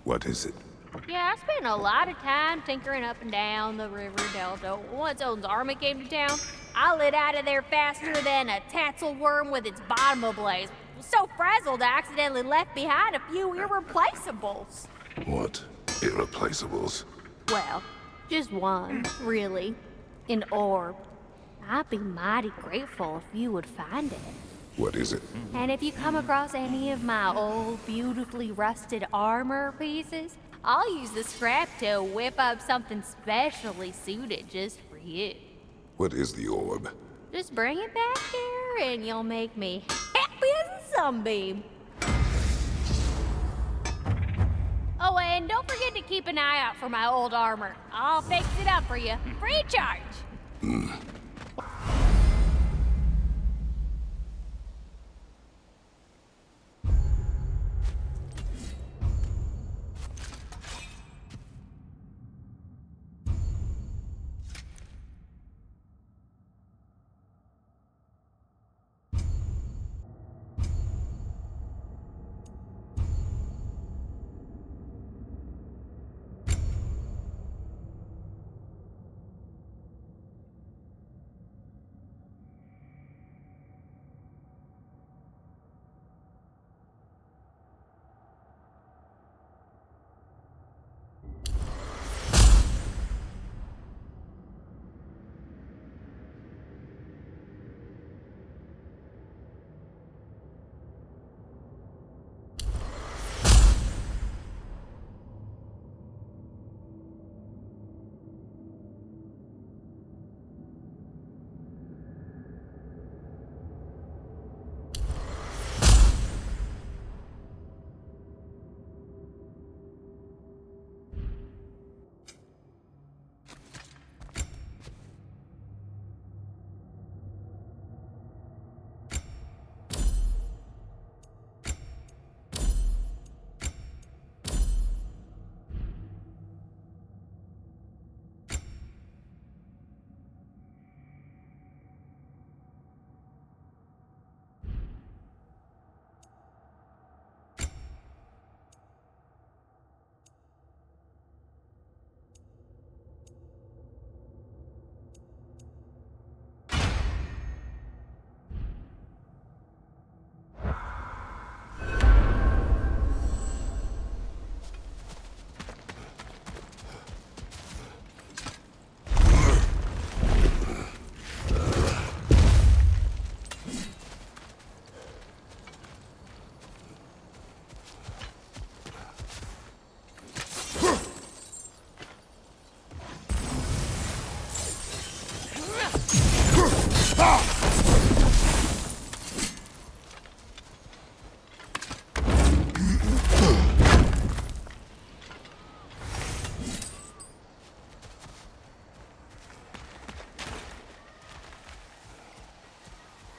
What is it? Yeah, I spent a lot of time tinkering up and down the river delta. Once Odin's army came to town, I lit out of there faster than a tassel worm with its bottom ablaze. Was so frazzled I accidentally left behind a few irreplaceables. What? Irreplaceables? Well, just one, really. An orb. I'd be mighty grateful if you would find it. What is it? And if you come across any of my old, beautifully rusted armor pieces, I'll use the scrap to whip up something specially suited just for you. What is the orb? Just bring it back here and you'll make me happy as a sunbeam. Oh, and don't forget to keep an eye out for my old armor. I'll fix it up for you, free of charge.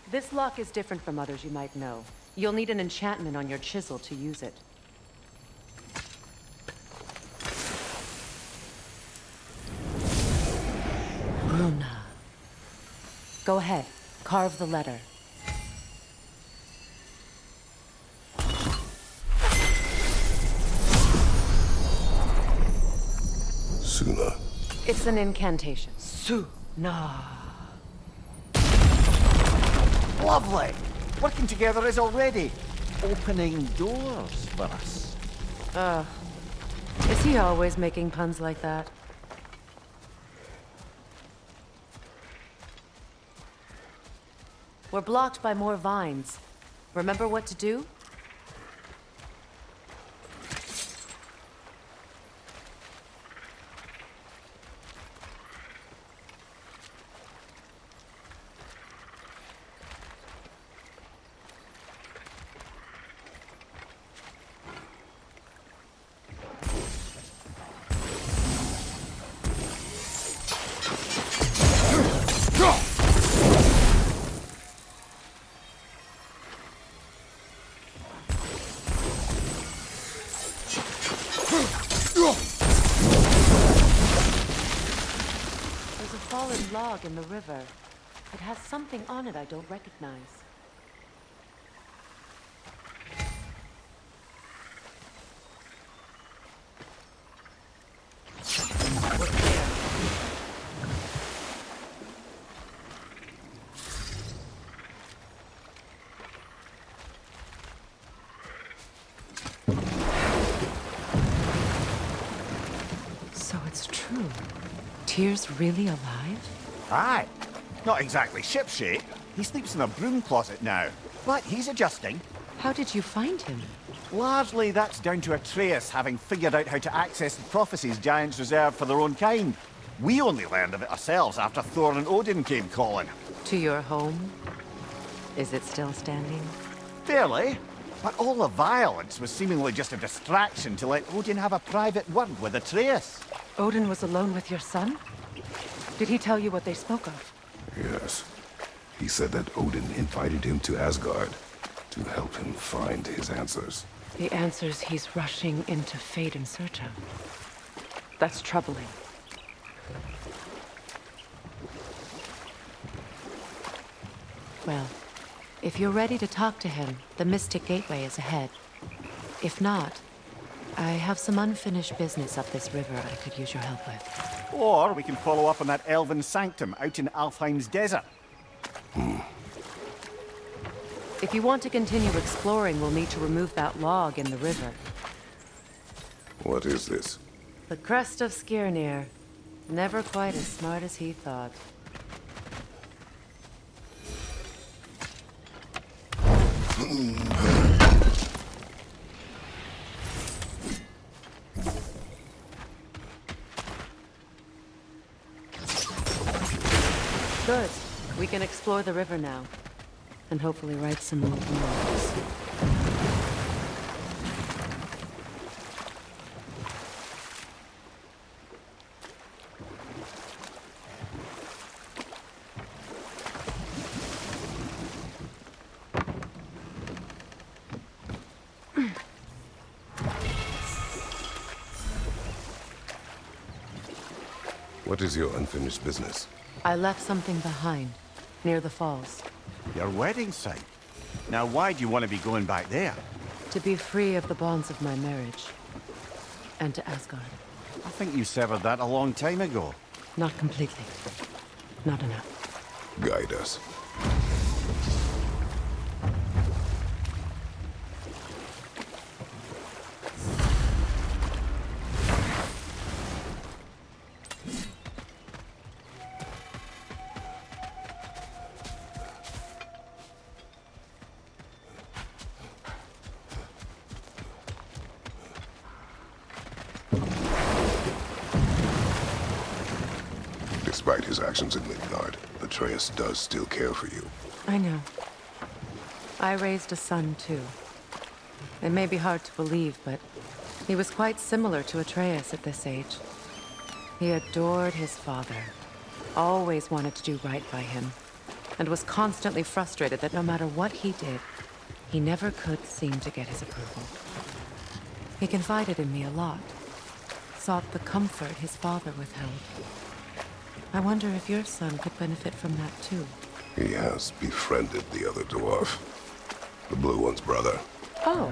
This lock is different from others you might know. You'll need an enchantment on your chisel to use it. Luna. Go ahead. Carve the letter. Suna. It's an incantation. Suna. Lovely! Working together is already opening doors for us. Is he always making puns like that? We're blocked by more vines. Remember what to do? There's a fallen log in the river. It has something on it I don't recognize. Tyr's really alive? Aye. Not exactly shipshape. He sleeps in a broom closet now. But he's adjusting. How did you find him? Largely, that's down to Atreus having figured out how to access the prophecies giants reserved for their own kind. We only learned of it ourselves after Thor and Odin came calling. To your home? Is it still standing? Barely. But all the violence was seemingly just a distraction to let Odin have a private word with Atreus. Odin was alone with your son? Did he tell you what they spoke of? Yes. He said that Odin invited him to Asgard to help him find his answers. The answers he's rushing into fate in search of. That's troubling. Well, if you're ready to talk to him, the Mystic Gateway is ahead. If not, I have some unfinished business up this river I could use your help with. Or we can follow up on that elven sanctum out in Alfheim's desert. If you want to continue exploring, we'll need to remove that log in the river. What is this? The crest of Skirnir. Never quite as smart as he thought. Good. We can explore the river now. And hopefully right some more words. What is your unfinished business? I left something behind, near the falls. Your wedding site. Now why do you want to be going back there? To be free of the bonds of my marriage. And to Asgard. I think you severed that a long time ago. Not completely. Not enough. Guide us. Despite his actions in Midgard, Atreus does still care for you. I know. I raised a son, too. It may be hard to believe, but he was quite similar to Atreus at this age. He adored his father, always wanted to do right by him, and was constantly frustrated that no matter what he did, he never could seem to get his approval. He confided in me a lot, sought the comfort his father withheld. I wonder if your son could benefit from that too. He has befriended the other dwarf. The blue one's brother. Oh.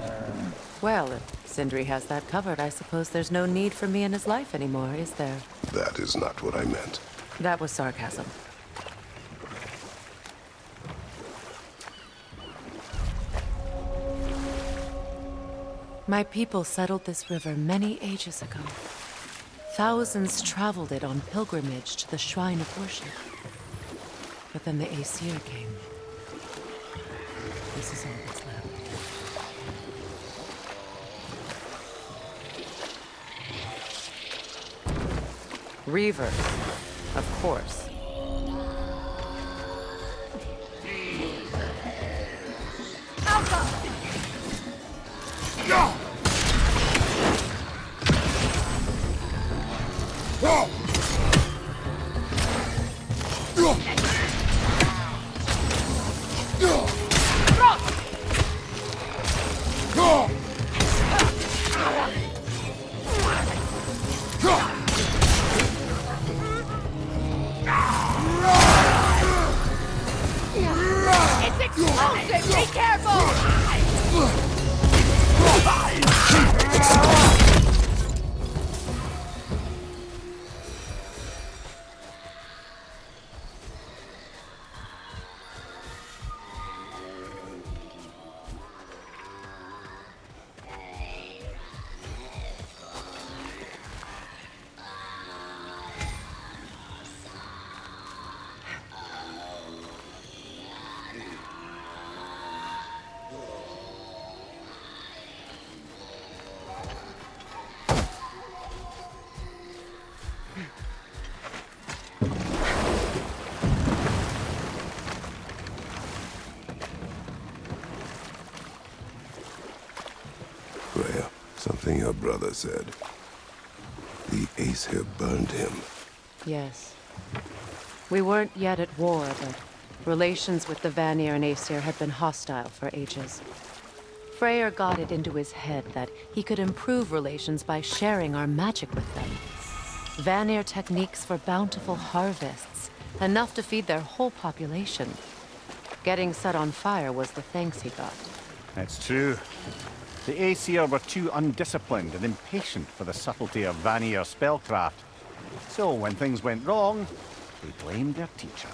Well, if Sindri has that covered, I suppose there's no need for me in his life anymore, is there? That is not what I meant. That was sarcasm. My people settled this river many ages ago. Thousands traveled it on pilgrimage to the shrine of worship. But then the Aesir came. This is all that's left. Reavers, of course. It's explosive! Be careful! Freya, something your brother said. The Aesir burned him. Yes. We weren't yet at war, but relations with the Vanir and Aesir had been hostile for ages. Freyr got it into his head that he could improve relations by sharing our magic with them. Vanir techniques for bountiful harvests, enough to feed their whole population. Getting set on fire was the thanks he got. It's true. The Aesir were too undisciplined and impatient for the subtlety of Vanir spellcraft. So when things went wrong, they blamed their teacher.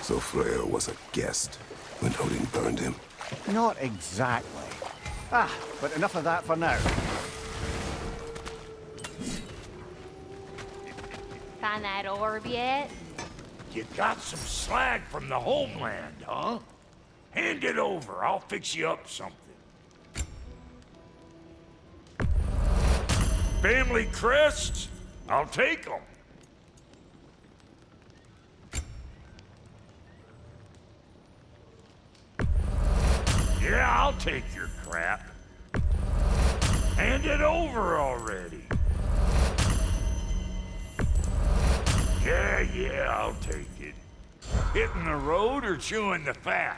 So Freya was a guest when Odin burned him. Not exactly. But enough of that for now. Find that orb yet? You got some slag from the homeland, huh? Hand it over. I'll fix you up something. Family crests? I'll take them. Yeah, I'll take your crap. Hand it over already. Yeah, I'll take it. Hitting the road or chewing the fat?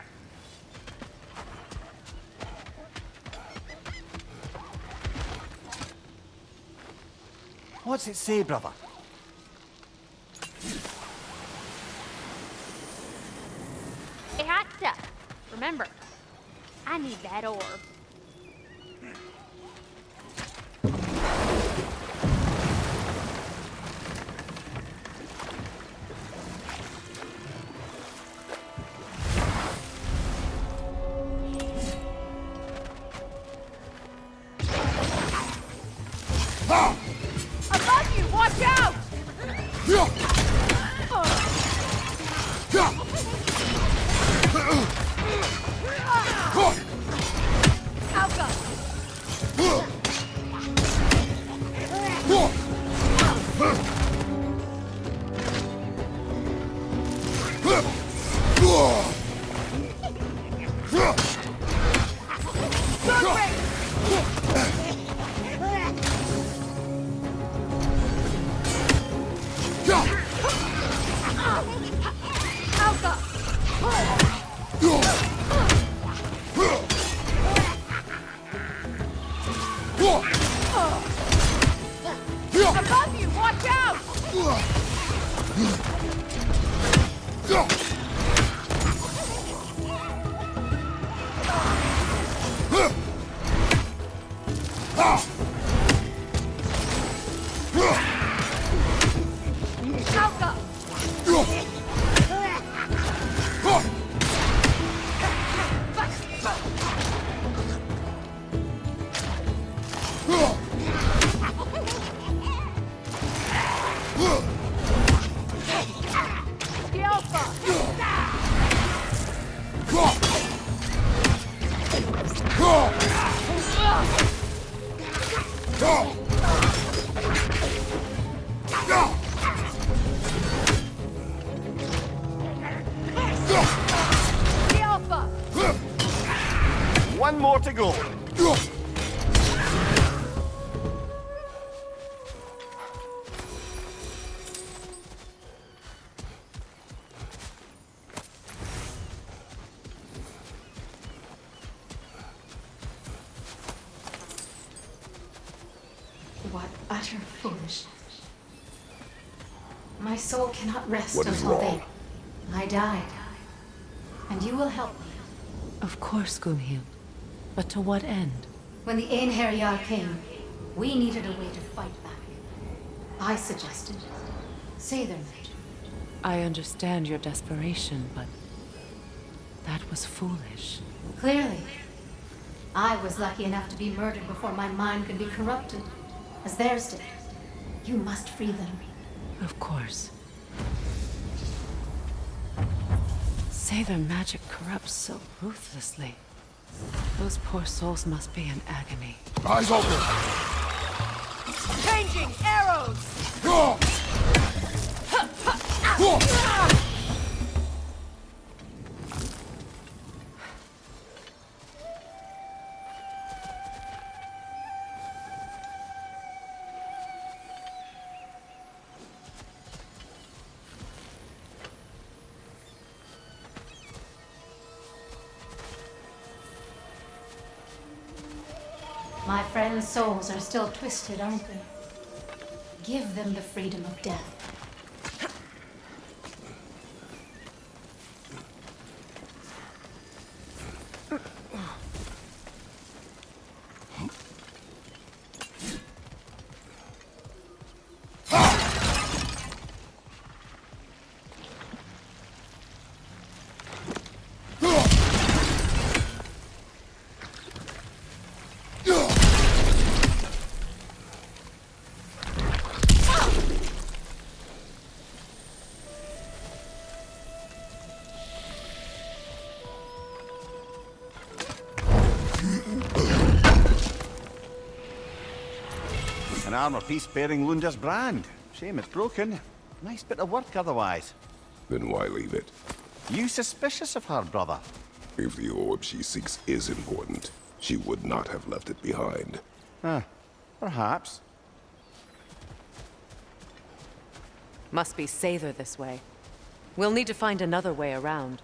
What's it say, brother? Hey, hot stuff. Remember, I need that orb. Above you, watch out! Above you, watch out! One more to go. What utter foolishness. My soul cannot rest What is until wrong? I died. And you will help me. Of course, Gunhild. But to what end? When the Einherjar came, we needed a way to fight back. I suggested say their magic. I understand your desperation, but that was foolish. Clearly. I was lucky enough to be murdered before my mind could be corrupted, as theirs did. You must free them. Of course. Say their magic corrupts so ruthlessly. Those poor souls must be in agony. Eyes open! Changing arrows! My friends' souls are still twisted, aren't they? Give them the freedom of death. An armor piece bearing Lunda's brand. Shame it's broken. Nice bit of work otherwise. Then why leave it? You suspicious of her, brother? If the orb she seeks is important, she would not have left it behind. Perhaps. Must be Sather this way. We'll need to find another way around.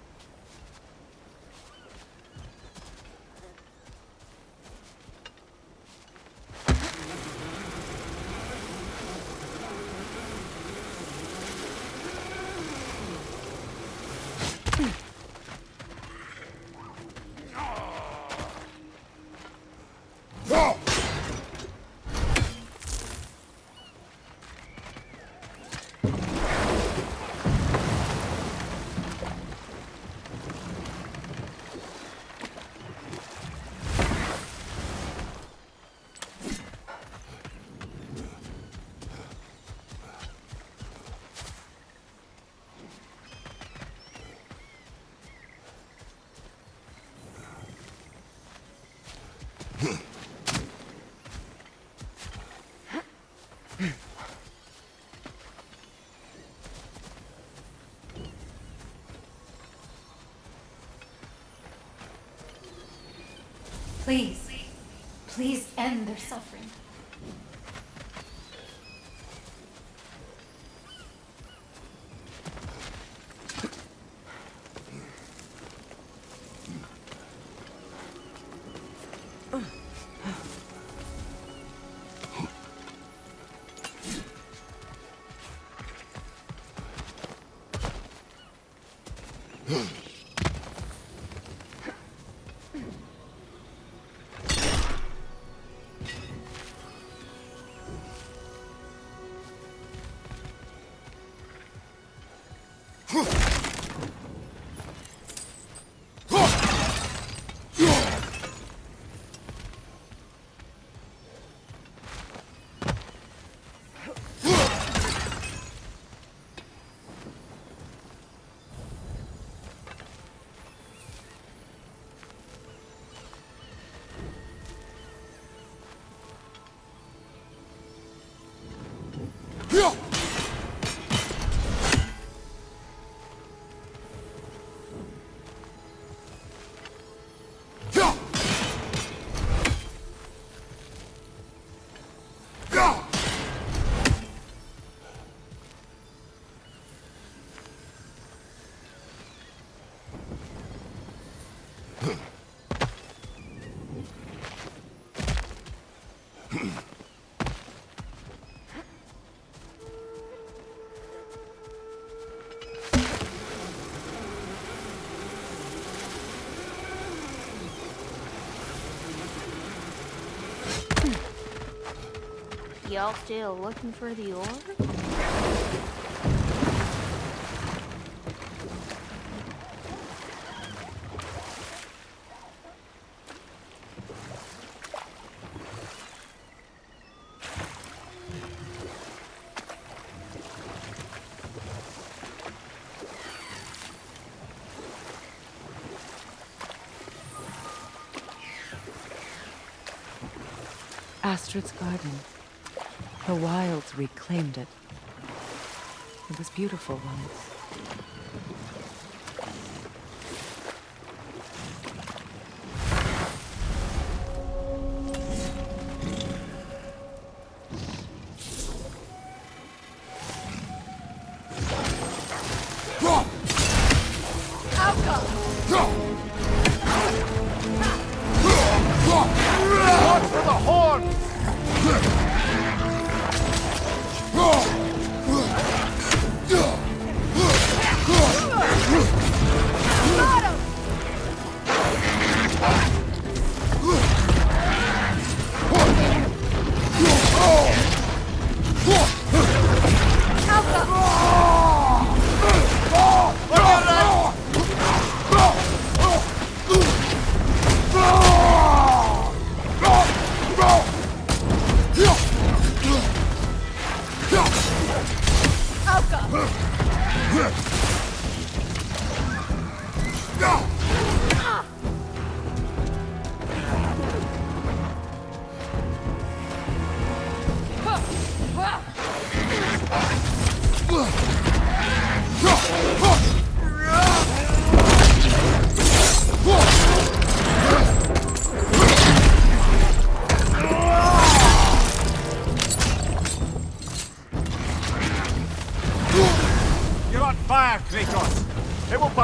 Please, please end their suffering. Y'all still looking for the orb? Astrid's garden. The wilds reclaimed it. It was beautiful once. Watch for the hole!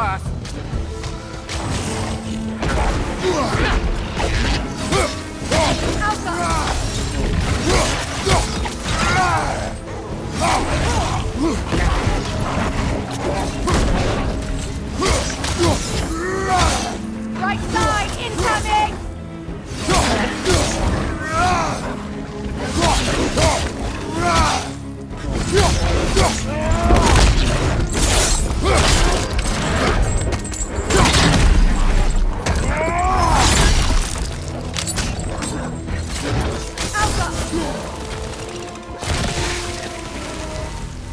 last. Right side, incoming!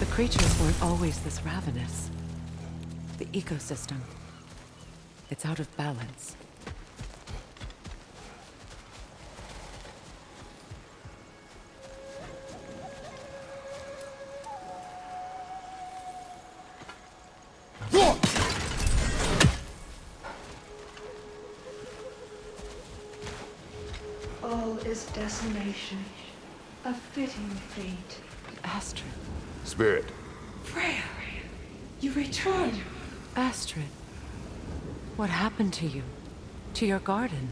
The creatures weren't always this ravenous. The ecosystem, it's out of balance. All is desolation, a fitting fate. Astrid. Spirit, Freya, you return. Astrid. What happened to you? To your garden?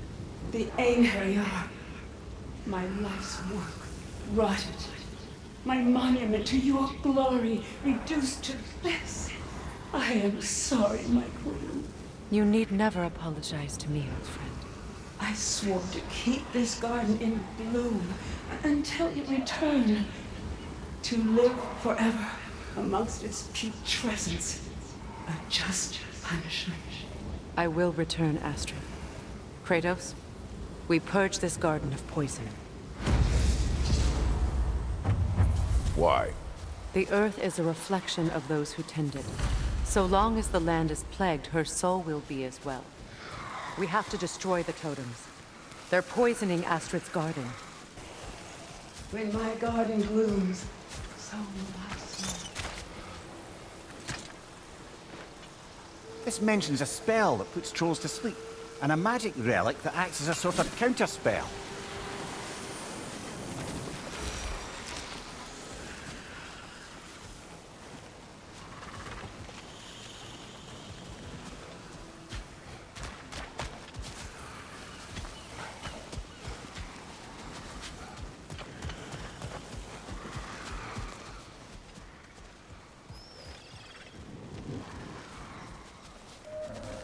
The anger, my life's work rotted. My monument to your glory reduced to this. I am sorry, my queen. You need never apologize to me, old friend. I swore to keep this garden in bloom until you return. To live forever amongst its putrescence. A just punishment. I will return, Astrid. Kratos, we purge this garden of poison. why? The earth is a reflection of those who tend it. So long as the land is plagued, her soul will be as well. We have to destroy the totems. They're poisoning Astrid's garden. When my garden blooms, so will my soul. This mentions a spell that puts trolls to sleep, and a magic relic that acts as a sort of counterspell.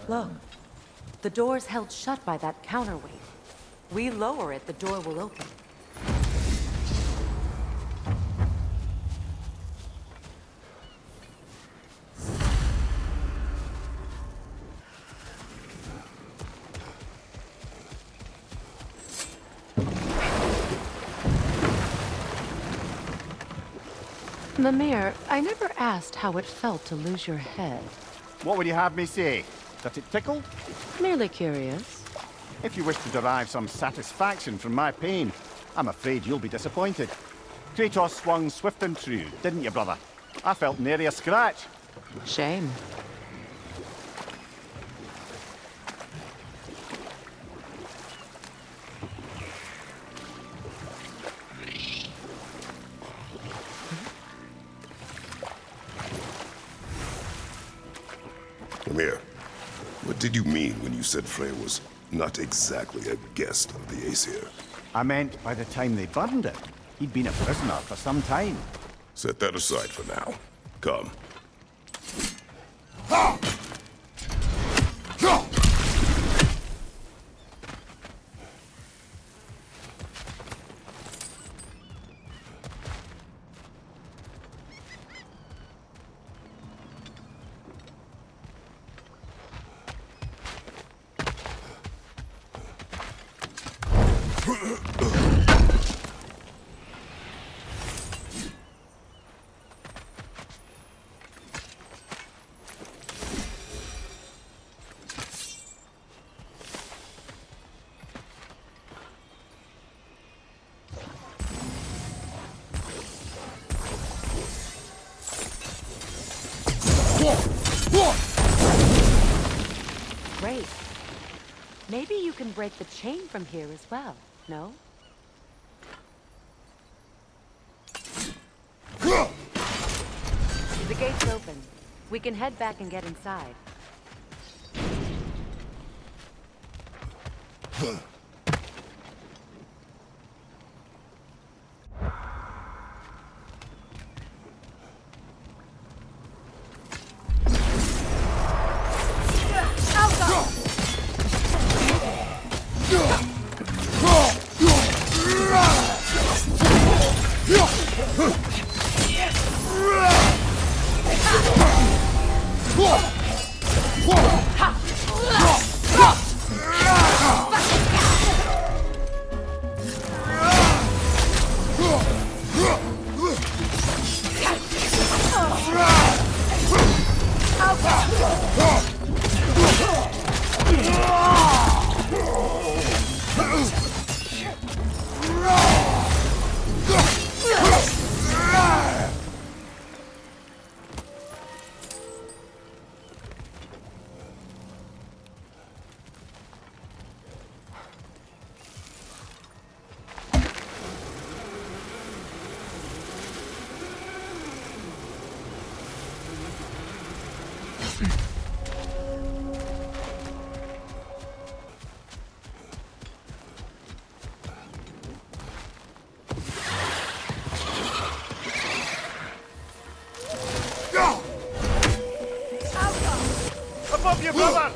Look, the door's held shut by that counterweight. We lower it, the door will open. Mimir, I never asked how it felt to lose your head. What would you have me say? That it tickled? Merely curious. If you wish to derive some satisfaction from my pain, I'm afraid you'll be disappointed. Kratos swung swift and true, didn't you, brother? I felt nary a scratch. Shame. Mimir, what did you mean when you said Freya was not exactly a guest of the Aesir? I meant by the time they burned it, he'd been a prisoner for some time. Set that aside for now. Come. Great. Maybe you can break the chain from here as well, no? The gate's open. We can head back and get inside. Above you, brother!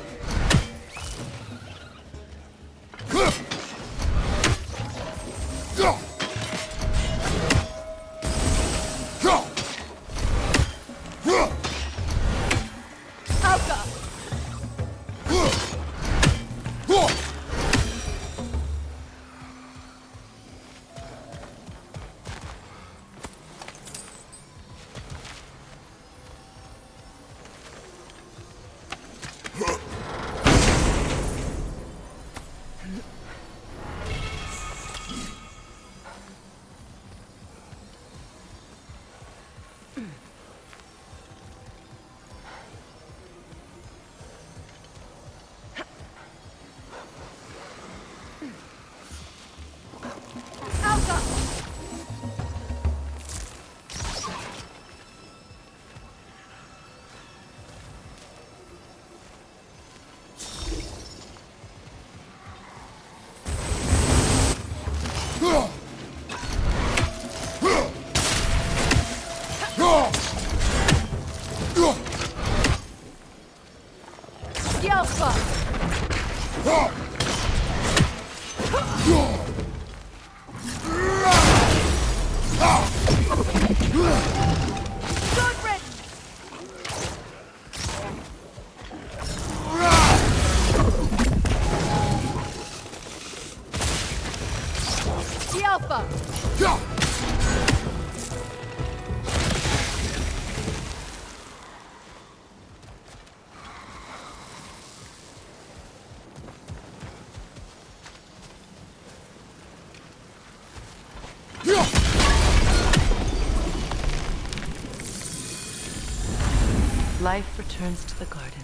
Life returns to the garden.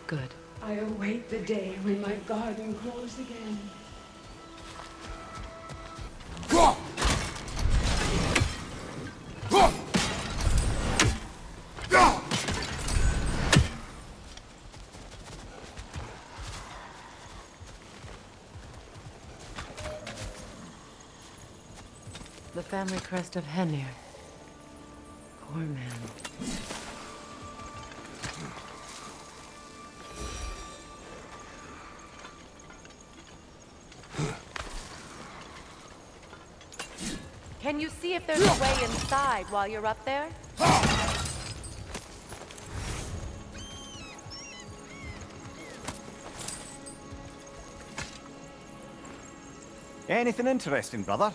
Good. I await the day when my garden grows again. The family crest of Henir. Poor man. Can you see if there's a way inside while you're up there? Anything interesting, brother?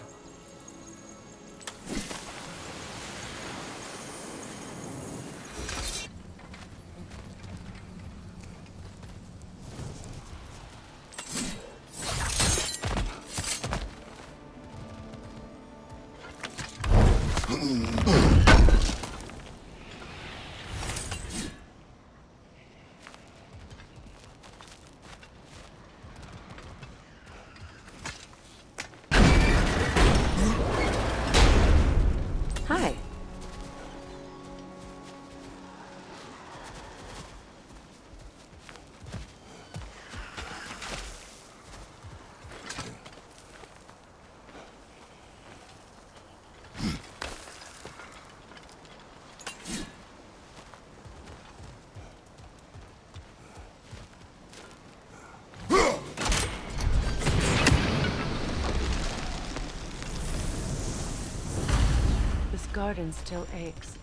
garden still aches.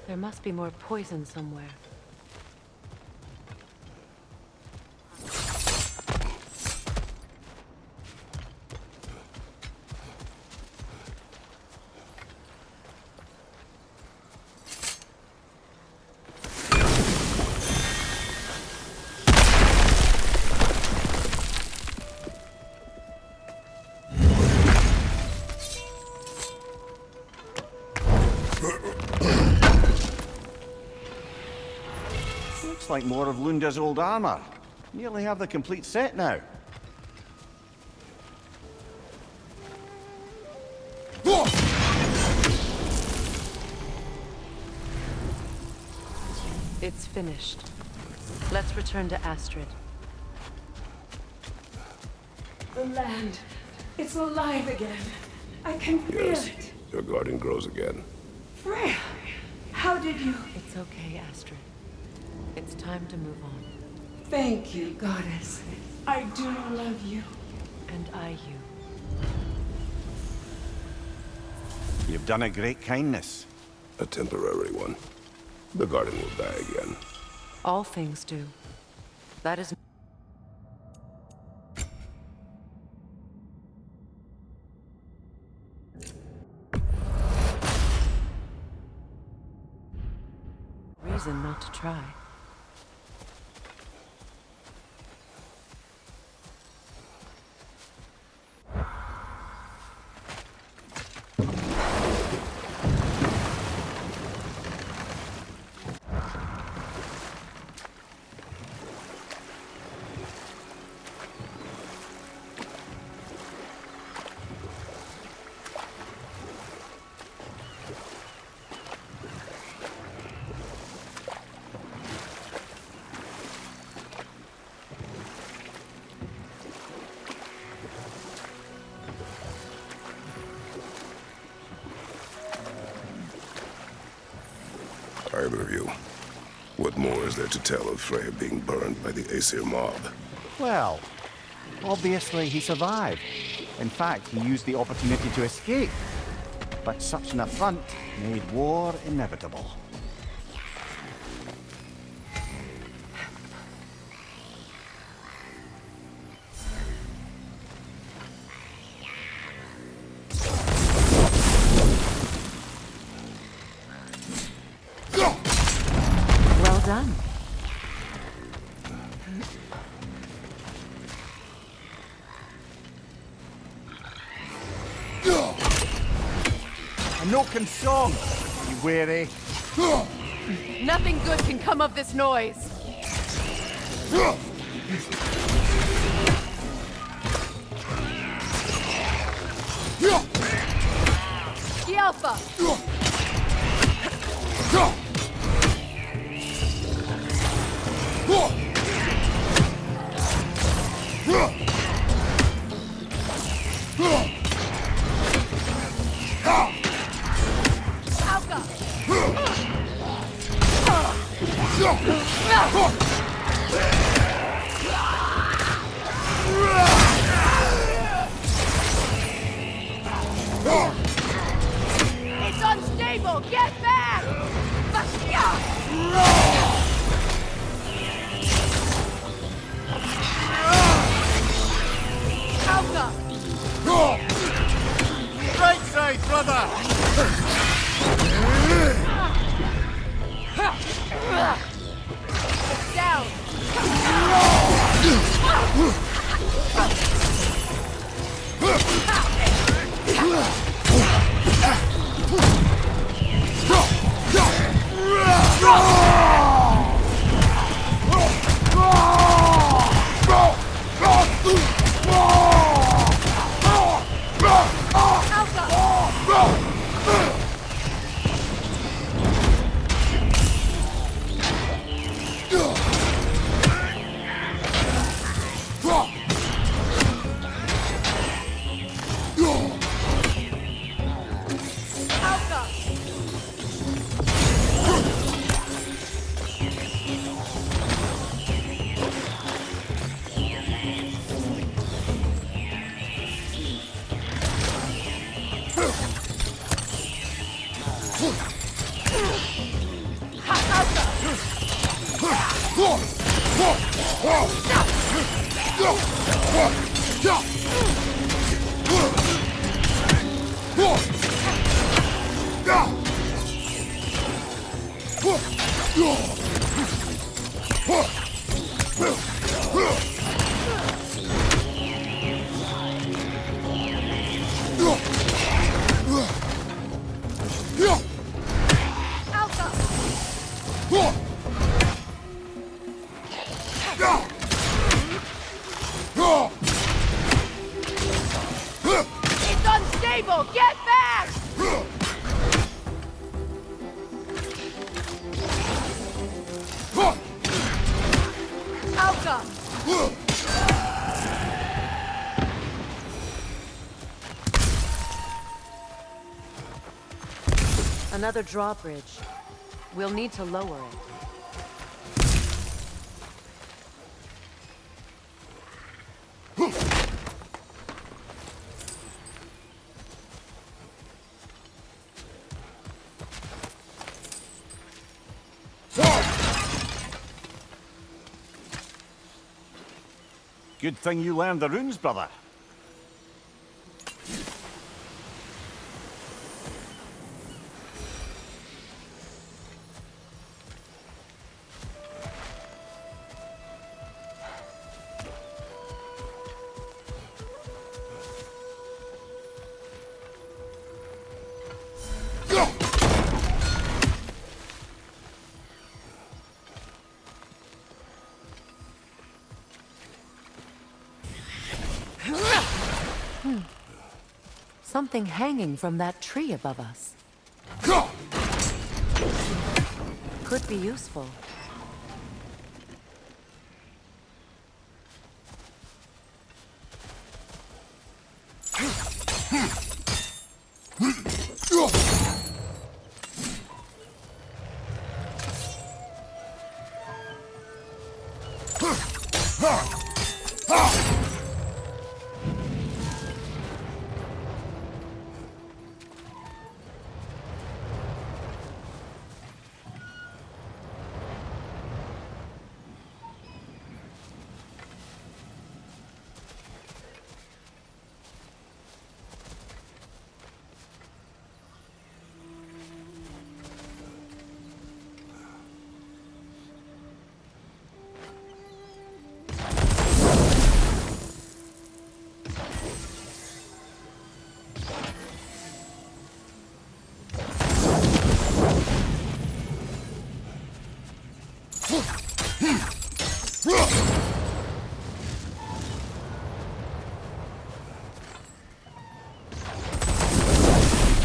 There must be more poison somewhere. Looks like more of Lunda's old armor. Nearly have the complete set now. It's finished. Let's return to Astrid. The land. It's alive again. I can feel Yes, it. your garden grows again. Freya, how did you... It's okay, Astrid. It's time to move on. Thank you, goddess. I do love you. And I you. You've done a great kindness. A temporary one. The garden will die again. All things do. That is... reason not to try. Either of you. What more is there to tell of Freya being burned by the Aesir mob? Well, obviously he survived. In fact, he used the opportunity to escape. But such an affront made war inevitable. Well done. A Noken song! You weary? Nothing good can come of this noise. Alpha! It's unstoppable! people, get back! Outcome! Another drawbridge. We'll need to lower it. Good thing you learned the runes, brother. Something hanging from that tree above us. Could be useful.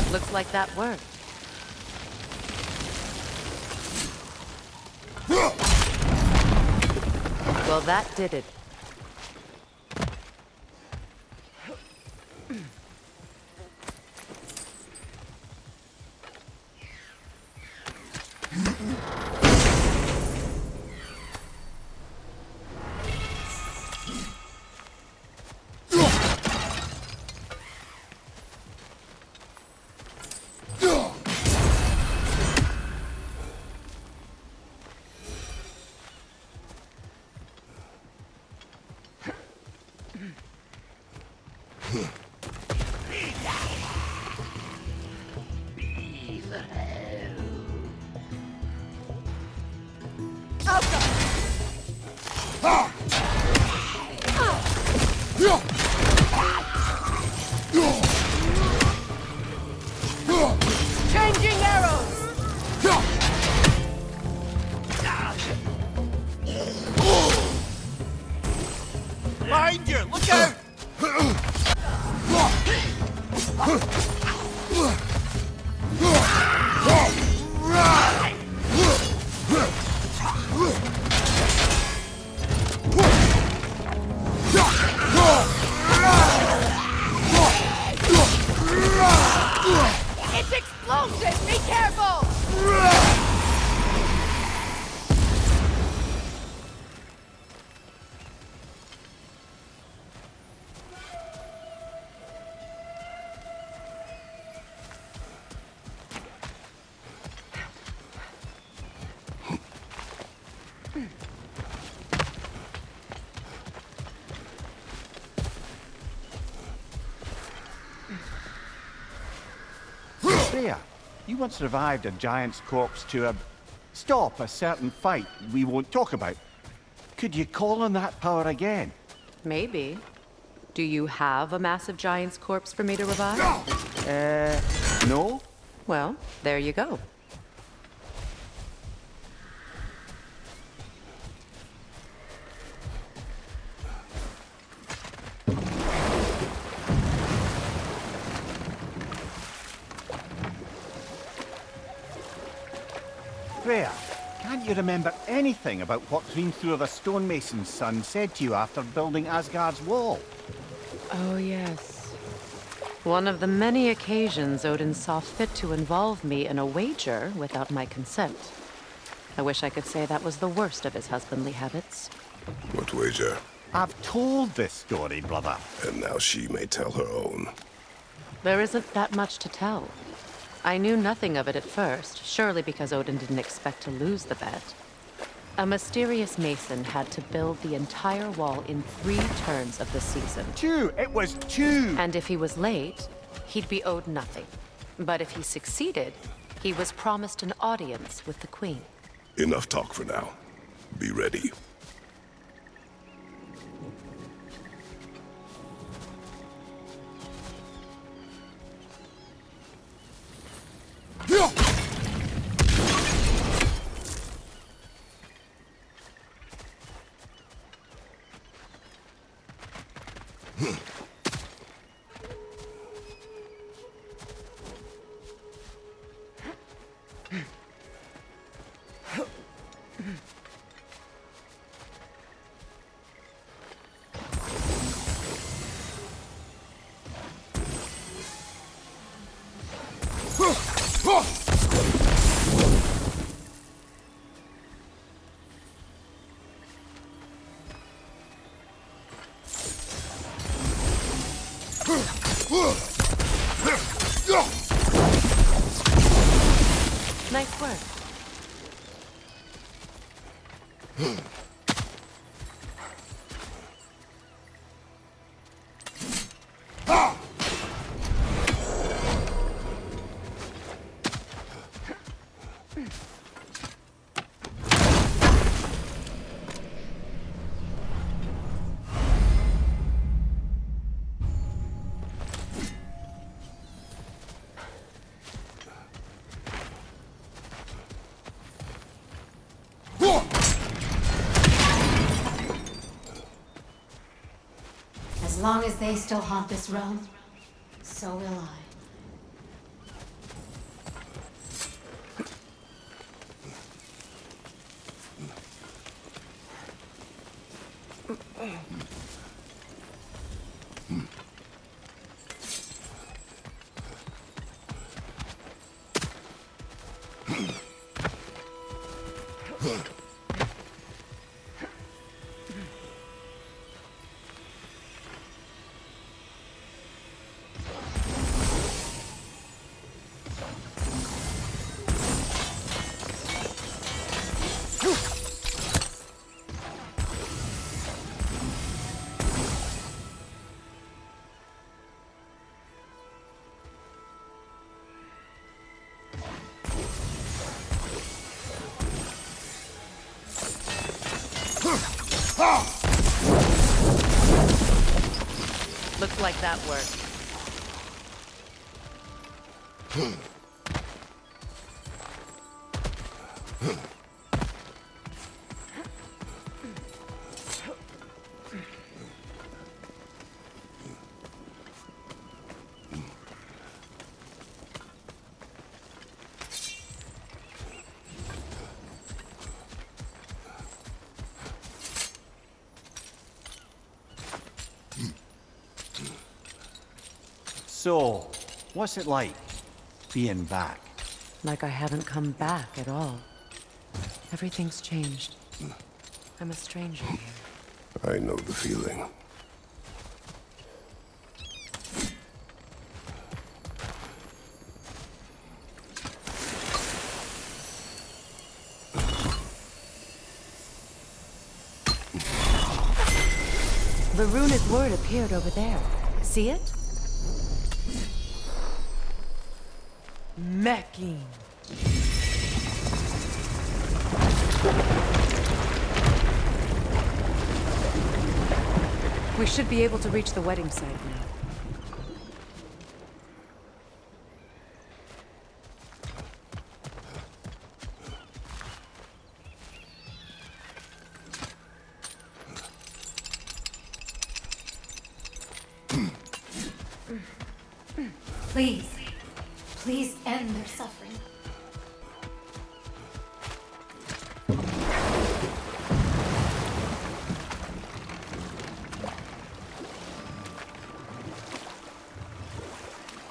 Looks like that worked. Well, that did it. Changing arrows! Behind you! Look out! It's explosive! Be careful! Freya, you once revived a giant's corpse to stop a certain fight we won't talk about. Could you call on that power again? Maybe. Do you have a massive giant's corpse for me to revive? No? Well, there you go. Freya, can't you remember anything about what Hrimthur the stonemason's son said to you after building Asgard's wall? Oh, yes. One of the many occasions Odin saw fit to involve me in a wager without my consent. I wish I could say that was the worst of his husbandly habits. What wager? I've told this story, brother. And now she may tell her own. There isn't that much to tell. I knew nothing of it at first, surely because Odin didn't expect to lose the bet. A mysterious mason had to build the entire wall in 3 turns of the season. 2! It was 2! And if he was late, he'd be owed nothing. But if he succeeded, he was promised an audience with the queen. Enough talk for now. Be ready. Nice work. As long as they still haunt this realm, so will I. Looks like that worked. So, what's it like, being back? Like I haven't come back at all. Everything's changed. I'm a stranger here. I know the feeling. The runic word appeared over there. See it? Mecking. We should be able to reach the wedding site now. Please, please end their suffering.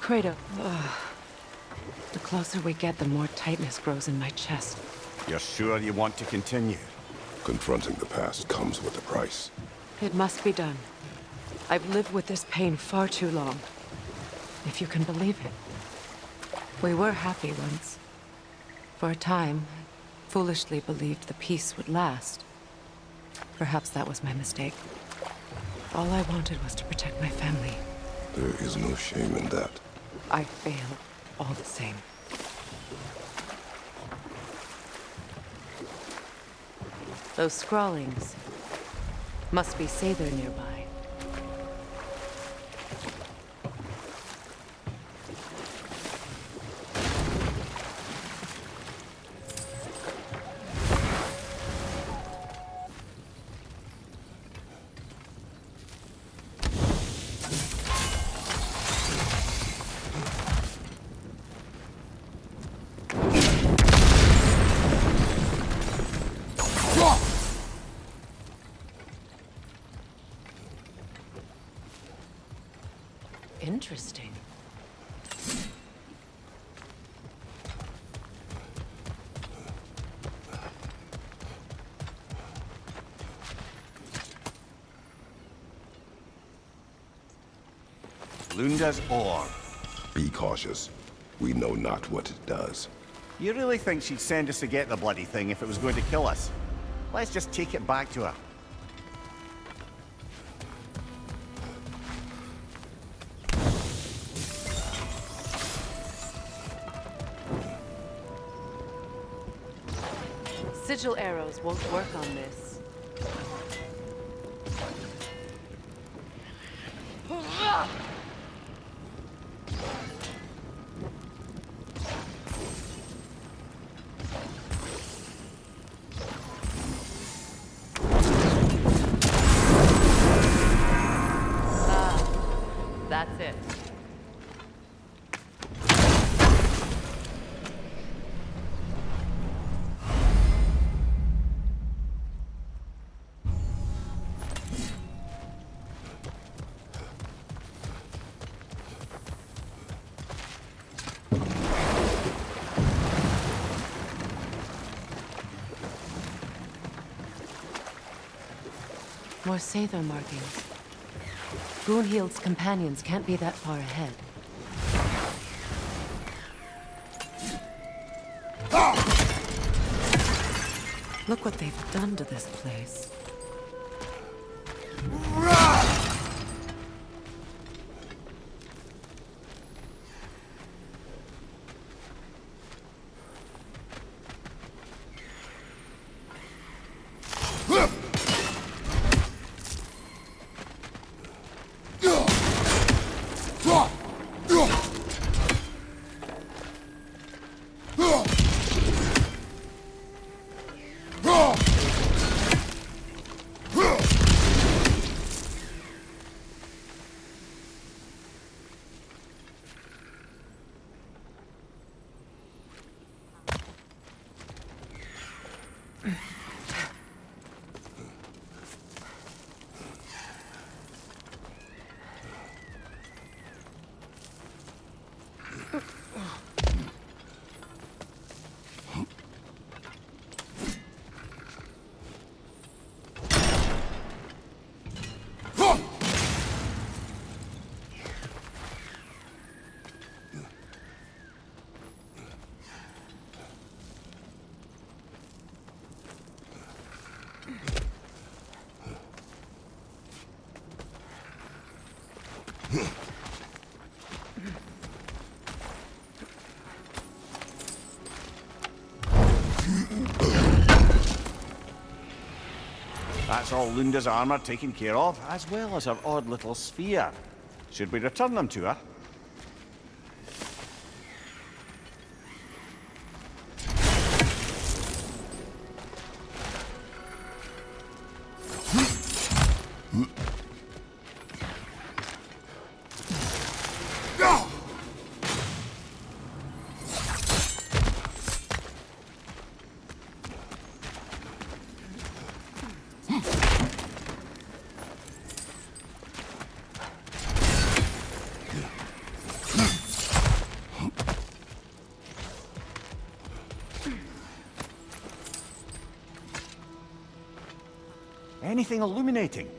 Kratos. Ugh. The closer we get, the more tightness grows in my chest. You're sure you want to continue? Confronting the past comes with a price. It must be done. I've lived with this pain far too long. If you can believe it. We were happy once. For a time, I foolishly believed the peace would last. Perhaps that was my mistake. All I wanted was to protect my family. There is no shame in that. I failed, all the same. Those scrawlings must be Sather nearby. Interesting. Lunda's orb. Be cautious. We know not what it does. You really think she'd send us to get the bloody thing if it was going to kill us? Let's just take it back to her. Sigil arrows won't work on this. That's it. More Sather markings. Brunhild's companions can't be that far ahead. Look what they've done to this place. That's all Lunda's armor taken care of, as well as her odd little sphere. Should we return them to her? Anything illuminating?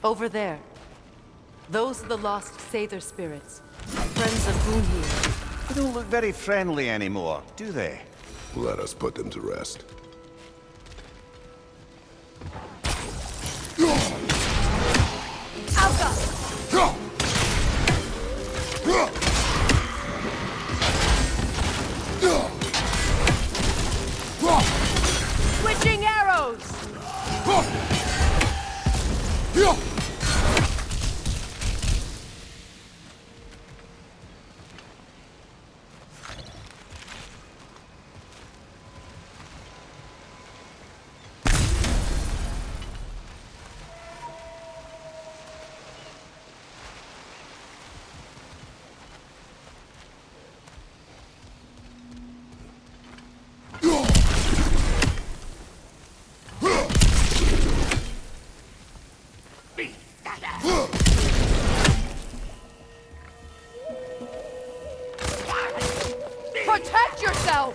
Over there. Those are the lost Sather spirits. Friends of Gunhir. They don't look very friendly anymore, do they? Let us put them to rest. Switching arrows! Protect yourself!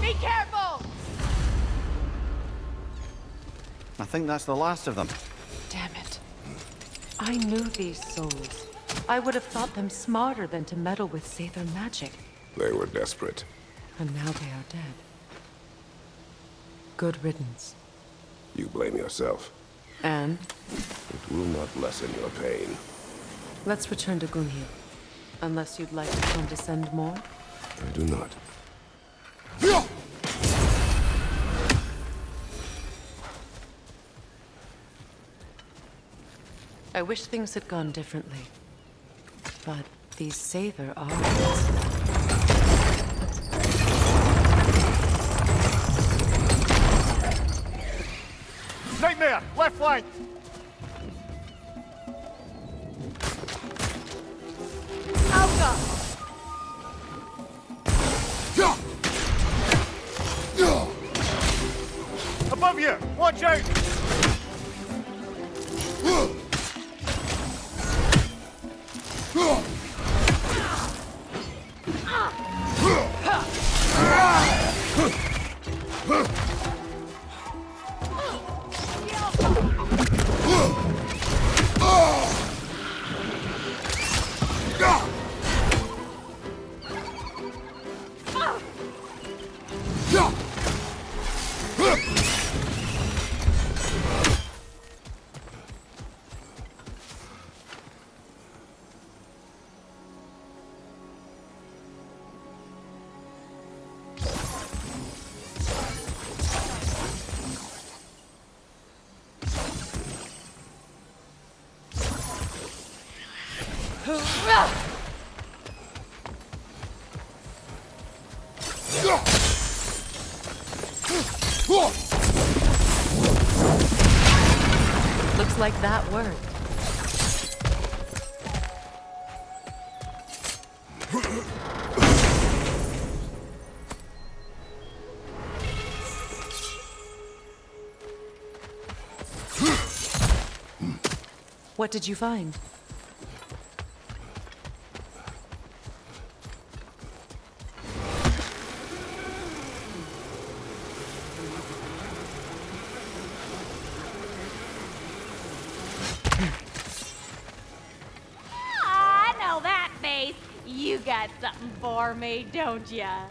Be careful! I think that's the last of them. Damn it. I knew these souls. I would have thought them smarter than to meddle with Sather magic. They were desperate. And now they are dead. Good riddance. You blame yourself. And It will not lessen your pain. let's return to Gunhir. Unless you'd like to condescend more? I do not. I wish things had gone differently. But these Sather are... Nightmare! Left flank! Alka! Above you! Watch out! Looks like that worked. What did you find? I know that face. You got something for me, don't ya?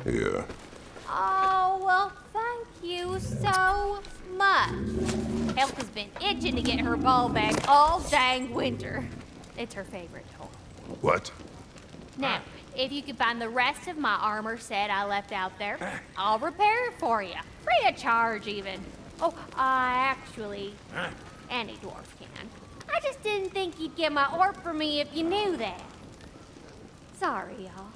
Here. Oh, well, thank you so much. Help has been itching to get her ball back all dang winter. It's her favorite toy. What? Now, if you can find the rest of my armor set I left out there, I'll repair it for you. Free of charge, even. Oh, actually, any dwarf can. I just didn't think you'd get my orb for me if you knew that. Sorry, y'all.